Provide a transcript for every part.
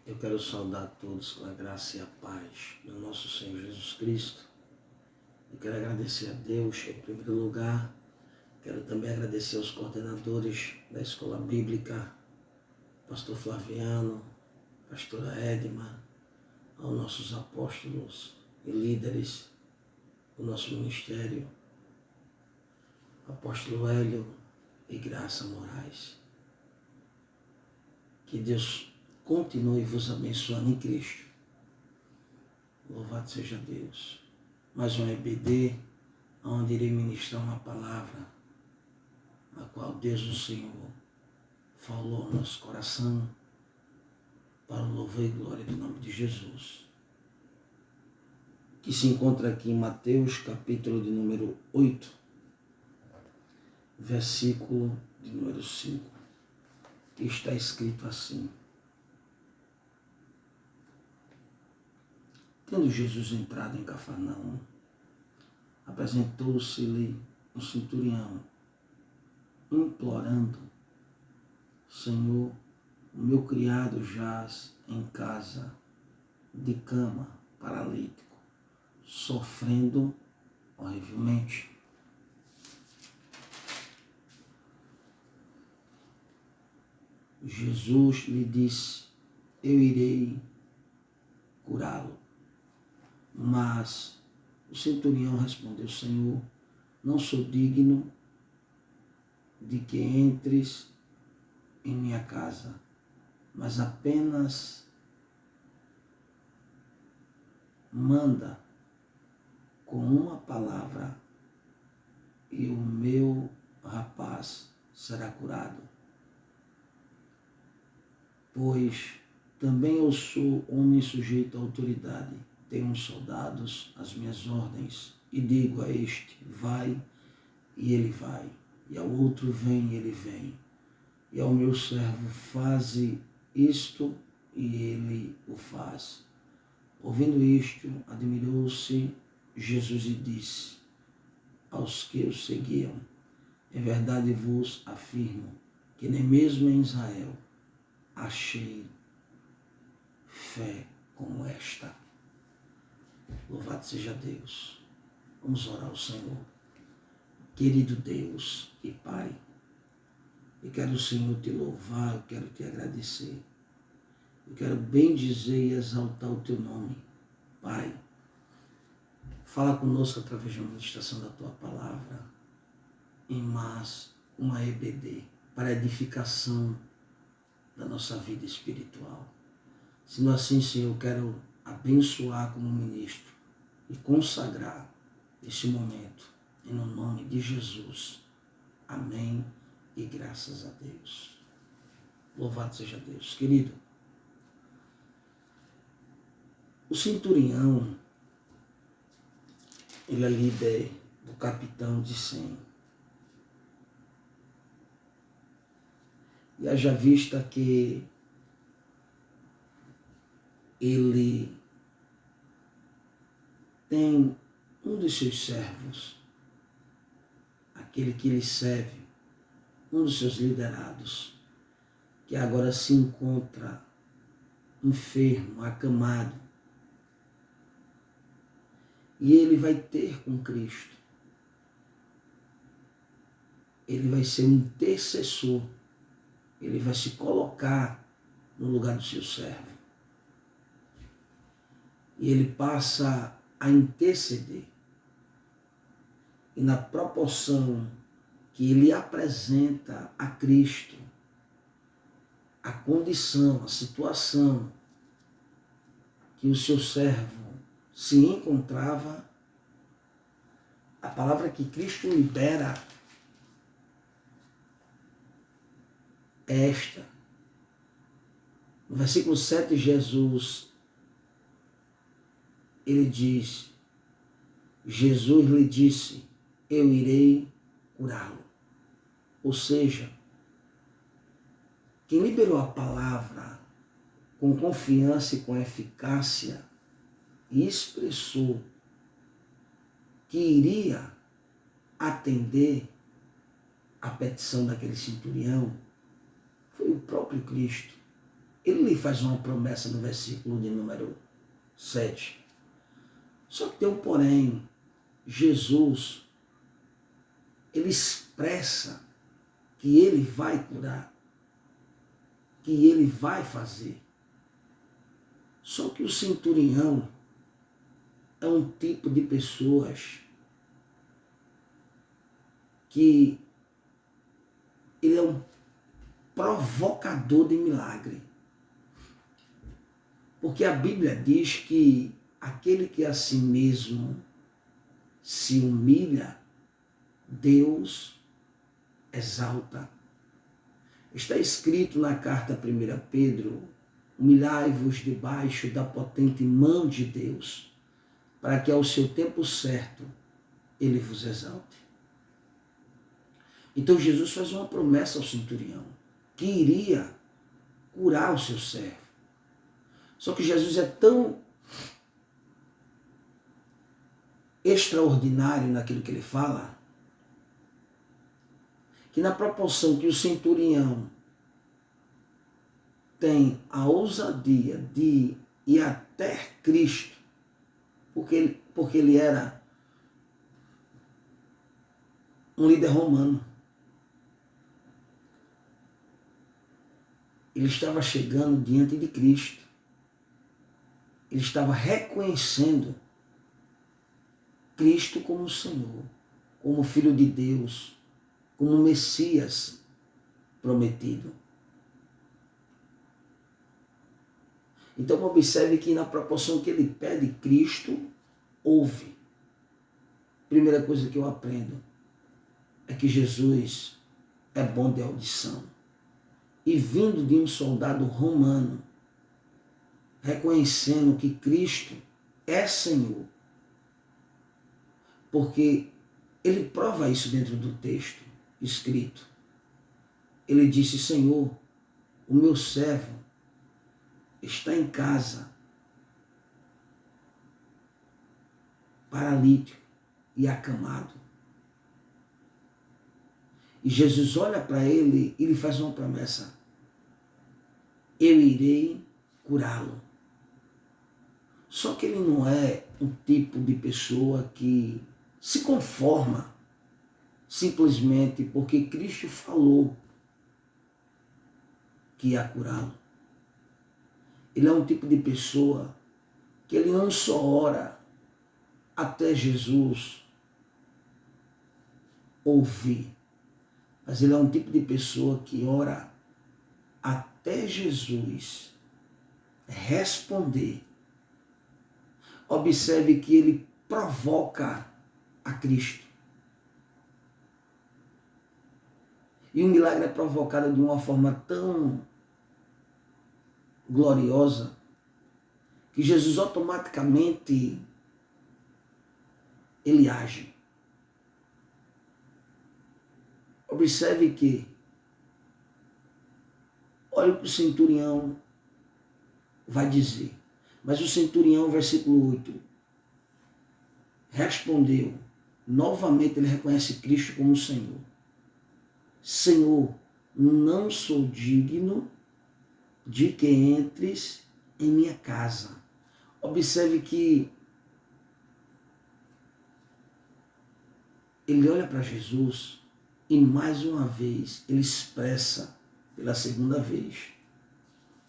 Eu quero saudar todos com a graça e a paz do nosso Senhor Jesus Cristo. Eu quero agradecer a Deus em primeiro lugar. Quero também agradecer aos coordenadores da Escola Bíblica, Pastor Flaviano, Pastora Edma, aos nossos apóstolos e líderes do nosso ministério, Apóstolo Hélio e Graça Moraes. Que Deus continue vos abençoando em Cristo. Louvado seja Deus. Mais um EBD, onde irei ministrar uma palavra, a qual Deus, o Senhor, falou ao nosso coração, para o louvor e glória do nome de Jesus. Que se encontra aqui em Mateus, capítulo de número 8, versículo de número 5. Que está escrito assim: Tendo Jesus entrado em Cafarnaum, apresentou-se-lhe um centurião, implorando: Senhor, o meu criado jaz em casa de cama, paralítico, sofrendo horrivelmente. Jesus lhe disse: eu irei curá-lo. Mas o centurião respondeu: Senhor, não sou digno de que entres em minha casa, mas apenas manda com uma palavra e o meu rapaz será curado. Pois também eu sou homem sujeito à autoridade, tenho soldados às minhas ordens, e digo a este: vai, e ele vai, e ao outro: vem, e ele vem, e ao meu servo: faze isto, e ele o faz. Ouvindo isto, admirou-se Jesus e disse aos que o seguiam: em verdade vos afirmo que nem mesmo em Israel achei fé como esta. Louvado seja Deus. Vamos orar ao Senhor. Querido Deus e Pai, eu quero, Senhor, te louvar, eu quero te agradecer. Eu quero bendizer e exaltar o teu nome. Pai, fala conosco através da ministração da tua palavra, em mais uma EBD, para a edificação da nossa vida espiritual. Sendo assim, Senhor, eu quero abençoar como ministro e consagrar este momento em nome de Jesus. Amém e graças a Deus. Louvado seja Deus. Querido, o centurião, ele é líder do capitão de 100. E haja vista que ele tem um dos seus servos, aquele que lhe serve, um dos seus liderados, que agora se encontra enfermo, acamado. E ele vai ter com Cristo. Ele vai ser um intercessor. Ele vai se colocar no lugar do seu servo. E ele passa a interceder. E na proporção que ele apresenta a Cristo a condição, a situação que o seu servo se encontrava, a palavra que Cristo libera é esta. No versículo 7, Jesus, ele diz: Jesus lhe disse: eu irei curá-lo. Ou seja, quem liberou a palavra com confiança e com eficácia e expressou que iria atender a petição daquele centurião foi o próprio Cristo. ele lhe faz uma promessa no versículo de número 7. Só que tem um porém. Jesus, ele expressa que ele vai curar, que ele vai fazer. Só que o centurião é um tipo de pessoas que ele é um provocador de milagre. Porque a Bíblia diz que aquele que a si mesmo se humilha, Deus exalta. Está escrito na carta 1 Pedro: humilhai-vos debaixo da potente mão de Deus, para que ao seu tempo certo ele vos exalte. Então Jesus faz uma promessa ao centurião, que iria curar o seu servo. Só que Jesus é tão extraordinário naquilo que ele fala, que na proporção que o centurião tem a ousadia de ir até Cristo, porque ele era um líder romano. Ele estava chegando diante de Cristo. Ele estava reconhecendo Cristo como Senhor, como Filho de Deus, como Messias prometido. Então observe que na proporção que ele pede, Cristo ouve. Primeira coisa que eu aprendo é que Jesus é bom de audição. E vindo de um soldado romano, reconhecendo que Cristo é Senhor, porque ele prova isso dentro do texto escrito. Ele disse: Senhor, o meu servo está em casa, paralítico e acamado. E Jesus olha para ele e lhe faz uma promessa: eu irei curá-lo. Só que ele não é um tipo de pessoa que se conforma simplesmente porque Cristo falou que ia curá-lo. Ele é um tipo de pessoa que ele não só ora até Jesus ouvir, mas ele é um tipo de pessoa que ora até Jesus responder. Observe que ele provoca a Cristo. E o milagre é provocado de uma forma tão gloriosa que Jesus automaticamente ele age. Observe que, olha o que o centurião vai dizer. Mas o centurião, versículo 8, respondeu. Novamente ele reconhece Cristo como Senhor. Senhor, não sou digno de que entres em minha casa. Observe que ele olha para Jesus e mais uma vez ele expressa pela segunda vez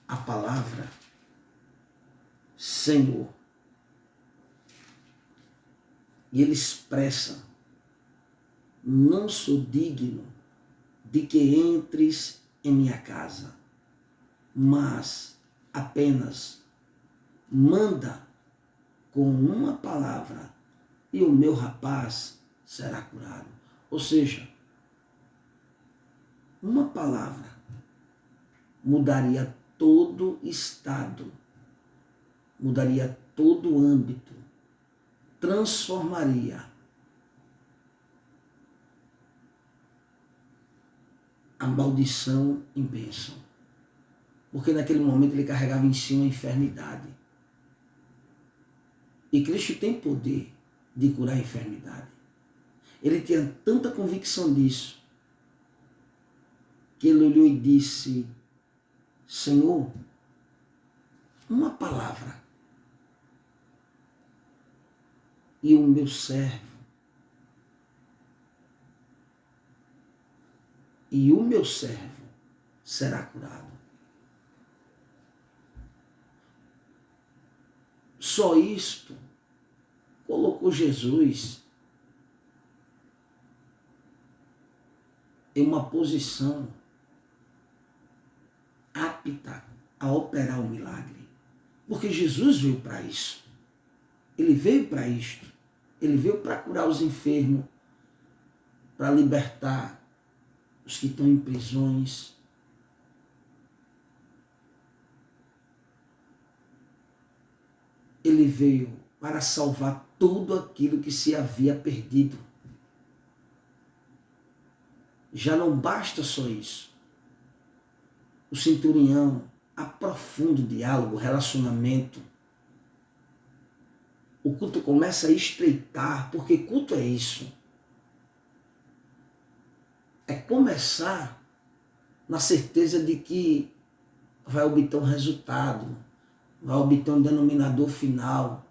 a palavra Senhor. E ele expressa: não sou digno de que entres em minha casa, mas apenas manda com uma palavra e o meu rapaz será curado. Ou seja, uma palavra mudaria todo estado, mudaria todo âmbito, transformaria a maldição em bênção. Porque naquele momento ele carregava em si uma enfermidade. E Cristo tem poder de curar a enfermidade. Ele tinha tanta convicção disso, que ele olhou e disse: Senhor, uma palavra, e o meu servo, será curado. Só isto colocou Jesus em uma posição apta a operar o milagre. Porque Jesus veio para isso. Ele veio para isto. Ele veio para curar os enfermos, para libertar os que estão em prisões. Ele veio para salvar tudo aquilo que se havia perdido. Já não basta só isso. O centurião aprofunda o diálogo, o relacionamento. O culto começa a estreitar, porque culto é isso. É começar na certeza de que vai obter um resultado, vai obter um denominador final.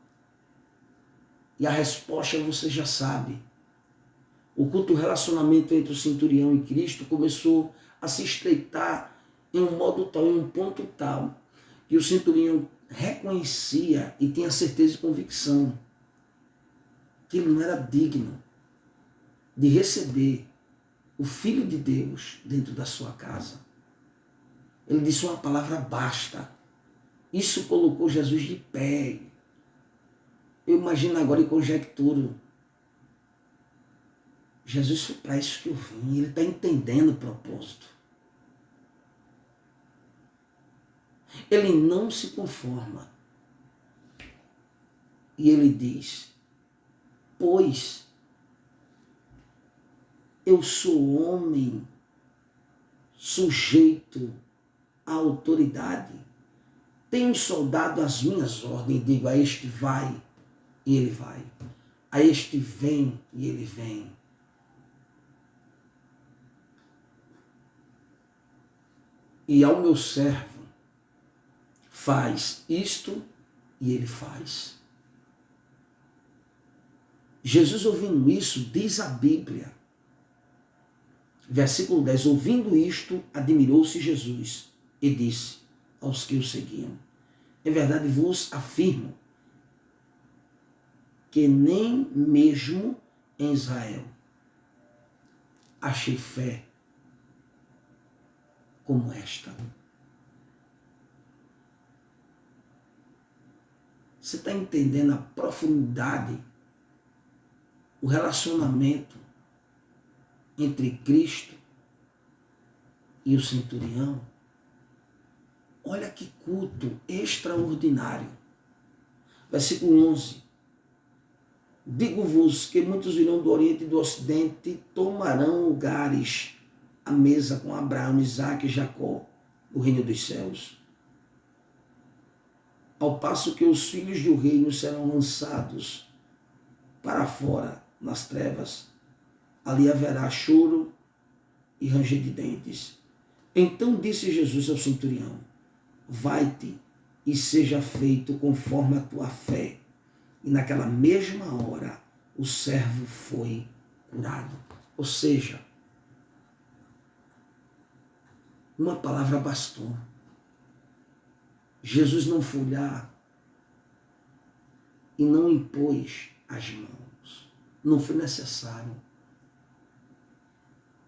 E a resposta você já sabe. O culto, o relacionamento entre o centurião e Cristo começou a se estreitar em um modo tal, em um ponto tal, que o centurião reconhecia e tinha certeza e convicção que ele não era digno de receber o Filho de Deus dentro da sua casa. Ele disse uma palavra: basta. Isso colocou Jesus de pé. Eu imagino agora e conjecturo. Jesus, foi para isso que eu vim. Ele está entendendo o propósito. Ele não se conforma. E ele diz: pois eu sou homem sujeito à autoridade. Tenho um soldado às minhas ordens e digo: a este vai, e ele vai. A este vem, e ele vem. E ao meu servo faz isto, e ele faz. Jesus, ouvindo isso, diz a Bíblia, versículo 10, ouvindo isto, admirou-se Jesus e disse aos que o seguiam: em verdade vos afirmo que nem mesmo em Israel achei fé como esta. Você está entendendo a profundidade, o relacionamento entre Cristo e o centurião? Olha que culto extraordinário. Versículo 11. Digo-vos que muitos virão do Oriente e do Ocidente e tomarão lugares à mesa com Abraão, Isaque e Jacó, no reino dos céus. Ao passo que os filhos do reino serão lançados para fora nas trevas, ali haverá choro e ranger de dentes. Então disse Jesus ao centurião: vai-te e seja feito conforme a tua fé. E naquela mesma hora o servo foi curado. Ou seja, uma palavra bastou. Jesus não foi lá e não impôs as mãos. Não foi necessário.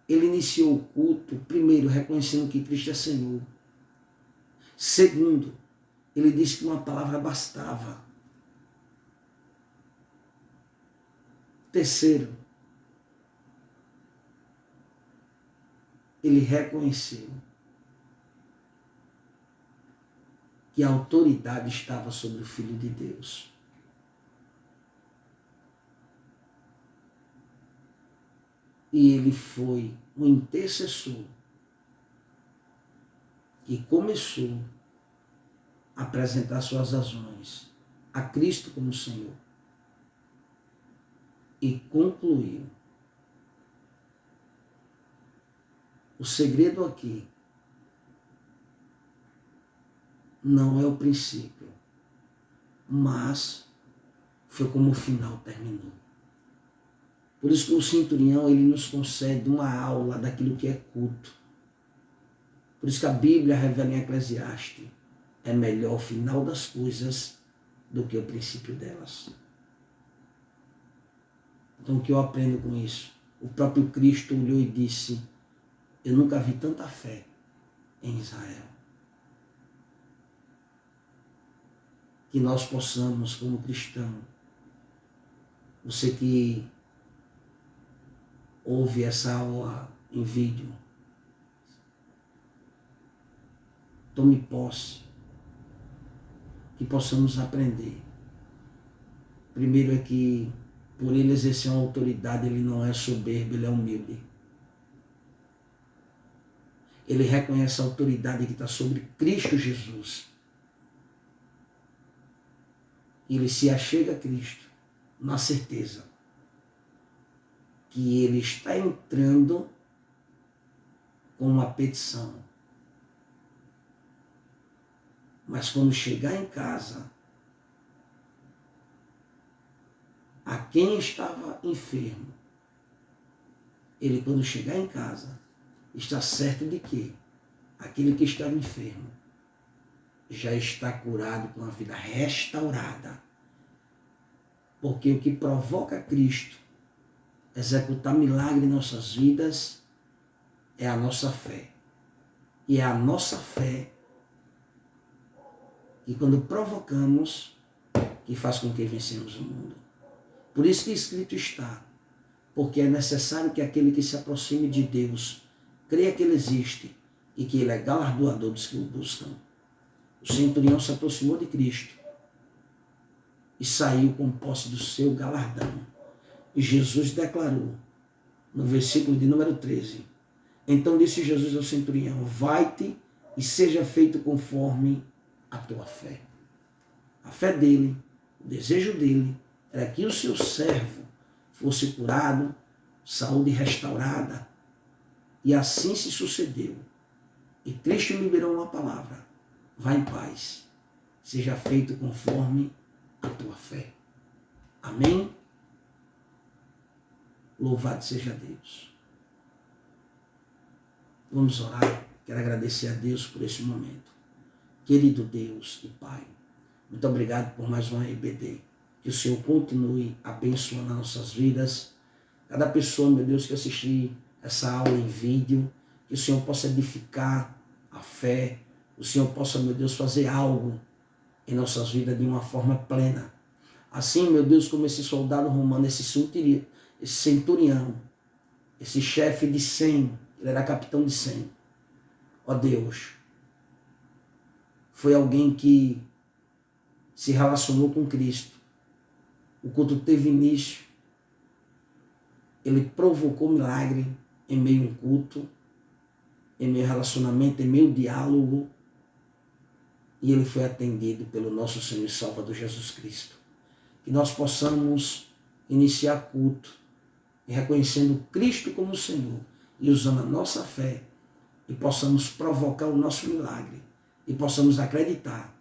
Ele iniciou o culto, primeiro, reconhecendo que Cristo é Senhor. Segundo, ele disse que uma palavra bastava. Terceiro, ele reconheceu que a autoridade estava sobre o Filho de Deus. E ele foi um intercessor que começou a apresentar suas razões a Cristo como Senhor e concluiu. O segredo aqui não é o princípio, mas foi como o final terminou. Por isso que o centurião, ele nos concede uma aula daquilo que é culto. Por isso que a Bíblia revela em Eclesiastes, é melhor o final das coisas do que o princípio delas. Então o que eu aprendo com isso? O próprio Cristo olhou e disse, eu nunca vi tanta fé em Israel. Que nós possamos, como cristão, você que ouve essa aula em vídeo, tome posse, que possamos aprender. Primeiro é que, por ele exercer uma autoridade, ele não é soberbo, ele é humilde. Ele reconhece a autoridade que está sobre Cristo Jesus. Ele se achega a Cristo na certeza que ele está entrando com uma petição. Mas quando chegar em casa, a quem estava enfermo, ele quando chegar em casa, está certo de que aquele que estava enfermo já está curado com a vida restaurada. Porque o que provoca Cristo executar milagre em nossas vidas é a nossa fé. E é a nossa fé que quando provocamos, que faz com que vencemos o mundo. Por isso que escrito está, porque é necessário que aquele que se aproxime de Deus creia que Ele existe e que Ele é galardoador dos que o buscam. O centurião se aproximou de Cristo e saiu com posse do seu galardão. E Jesus declarou, no versículo de número 13, então disse Jesus ao centurião, vai-te e seja feito conforme a tua fé. A fé dele, o desejo dele, era que o seu servo fosse curado, saúde restaurada. E assim se sucedeu. E Cristo liberou uma palavra, vai em paz, seja feito conforme a tua fé. Amém? Louvado seja Deus. Vamos orar. Quero agradecer a Deus por esse momento. Querido Deus e Pai, muito obrigado por mais uma EBD. Que o Senhor continue abençoando as nossas vidas. Cada pessoa, meu Deus, que assistir essa aula em vídeo, que o Senhor possa edificar a fé, o Senhor possa, meu Deus, fazer algo em nossas vidas de uma forma plena. Assim, meu Deus, como esse soldado romano, esse centurião, esse chefe de 100, ele era capitão de 100. Ó Deus, foi alguém que se relacionou com Cristo. O culto teve início, ele provocou milagre em meio a um culto, em meio a relacionamento, em meio a diálogo, e ele foi atendido pelo nosso Senhor e Salvador Jesus Cristo. Que nós possamos iniciar culto e reconhecendo Cristo como Senhor e usando a nossa fé e possamos provocar o nosso milagre e possamos acreditar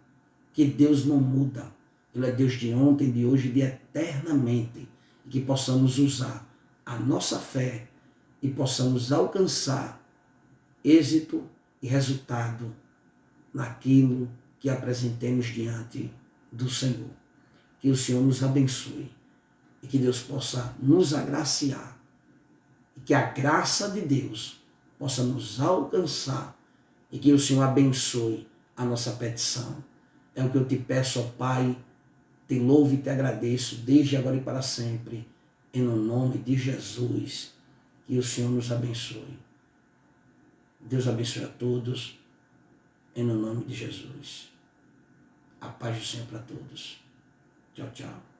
que Deus não muda. Ele é Deus de ontem, de hoje e de eternamente. E que possamos usar a nossa fé e possamos alcançar êxito e resultado naquilo que apresentemos diante do Senhor. Que o Senhor nos abençoe e que Deus possa nos agraciar e que a graça de Deus possa nos alcançar e que o Senhor abençoe a nossa petição. É o que eu te peço, ó Pai, te louvo e te agradeço desde agora e para sempre, em nome de Jesus. Que o Senhor nos abençoe. Deus abençoe a todos, em nome de Jesus. A paz do Senhor para todos. Tchau, tchau.